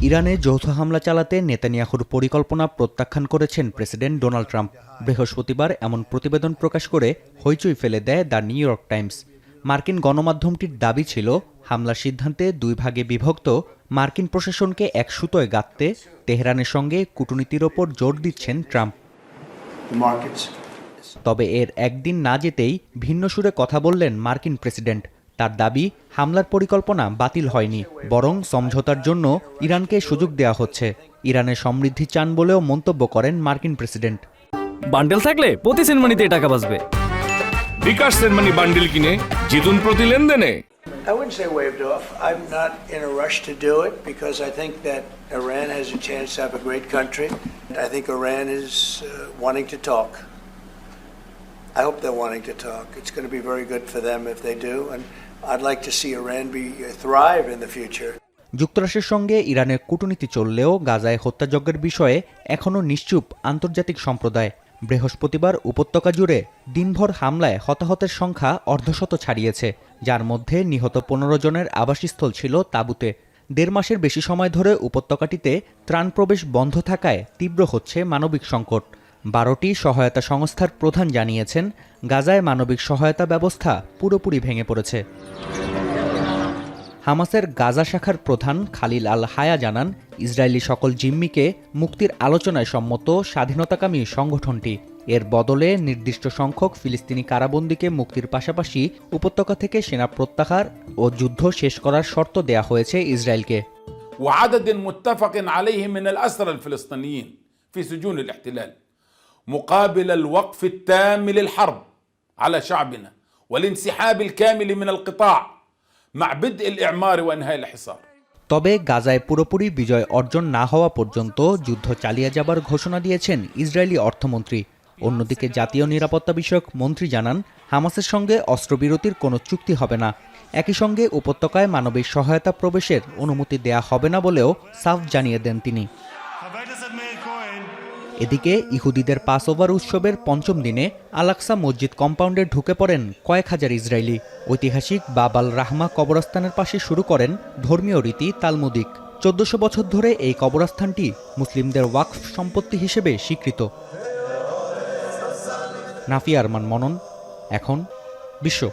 ইরানে যৌথ হামলা চালাতে নেতানিয়াহুর পরিকল্পনা প্রত্যাখ্যান করেছেন প্রেসিডেন্ট ডোনাল্ড ট্রাম্প। বৃহস্পতিবার এমন প্রতিবেদন প্রকাশ করে হইচই ফেলে দেয় দ্য নিউ ইয়র্ক টাইমস। মার্কিন গণমাধ্যমটির দাবি ছিল, হামলার সিদ্ধান্তে দুই ভাগে বিভক্ত মার্কিন প্রশাসনকে এক সুতোয় গাঁথতে তেহরানের সঙ্গে কূটনীতির ওপর জোর দিচ্ছেন ট্রাম্প। তবে এর একদিন না যেতেই ভিন্ন সুরে কথা বললেন মার্কিন প্রেসিডেন্ট। তার দাবি, হামলার পরিকল্পনা বাতিল হয়নি, বরং সমঝোতার জন্য ইরানকে সুযোগ দেওয়া হচ্ছে। ইরানের সমৃদ্ধি চান বলেও মন্তব্য করেন মার্কিন প্রেসিডেন্ট। বান্ডেল থাকলে প্রতি সেনমানিতে টাকা বাঁচবে। বিকাশ সেনমানি বান্ডেল কিনে জিতুন প্রতি লেনদেনে। I wouldn't say waved off. I'm not in a rush to do it because I think that Iran has a chance to have a great country. I think Iran is wanting to talk. I hope they're wanting to talk. It's going to be very good for them if they do, and I'd like to see Iran thrive in the future. যুক্তরাষ্ট্রের সঙ্গে ইরানের কূটনীতি চললেও গাজায় হত্যাযজ্ঞের বিষয়ে এখনও নিশ্চুপ আন্তর্জাতিক সম্প্রদায়। বৃহস্পতিবার উপত্যকা জুড়ে দিনভর হামলায় হতাহতের সংখ্যা অর্ধশত ছাড়িয়েছে, যার মধ্যে নিহত 15 জনের আবাসস্থল ছিল তাঁবুতে। 1.5 মাসের বেশি সময় ধরে উপত্যকাটিতে ত্রাণ প্রবেশ বন্ধ থাকায় তীব্র হচ্ছে মানবিক সংকট। 12টি সহায়তা সংস্থার প্রধান জানিয়েছেন, গাজায় মানবিক সহায়তা ব্যবস্থা পুরোপুরি ভেঙে পড়েছে। হামাসের গাজা শাখার প্রধান খালিল আল হায়া জানান, ইসরায়েলি সকল জিম্মিকে মুক্তির আলোচনায় সম্মত স্বাধীনতাকামী সংগঠনটি। এর বদলে নির্দিষ্ট সংখ্যক ফিলিস্তিনি কারাবন্দীকে মুক্তির পাশাপাশি উপত্যকা থেকে সেনা প্রত্যাহার ও যুদ্ধ শেষ করার শর্ত দেয়া হয়েছে ইসরায়েলকে। وعدد متفق عليه من الأسرى الفلسطينيين في سجون الاحتلال مقابل الوقف التام للحرب على شعبنا والانسحاب الكامل من القطاع مع بدء الإعمار وإنهاء الحصار. তবে গাজায় পুরোপুরি বিজয় অর্জন না হওয়া পর্যন্ত যুদ্ধ চালিয়ে যাবার ঘোষণা দিয়েছেন ইসরায়েলি অর্থমন্ত্রী। অন্যদিকে জাতীয় নিরাপত্তা বিষয়ক মন্ত্রী জানান, হামাসের সঙ্গে অস্ত্রবিরতির কোনো চুক্তি হবে না। একই সঙ্গে উপত্যকায় মানবিক সহায়তা প্রবেশের অনুমতি দেয়া হবে না বলেও সাফ জানিয়ে দেন তিনি। এদিকে ইহুদিদের পাসওভার উৎসবের 5ম দিনে আল-আকসা মসজিদ কম্পাউন্ডে ঢুকে পড়েন কয়েক হাজার ইসরায়েলি। ঐতিহাসিক বাব আল রাহমা কবরস্থানের পাশে শুরু করেন ধর্মীয় রীতি তালমুদিক। 1400 বছর ধরে এই কবরস্থানটি মুসলিমদের ওয়াকফ সম্পত্তি হিসেবে স্বীকৃত। নাফি আরমান মনন, এখন বিশ্ব।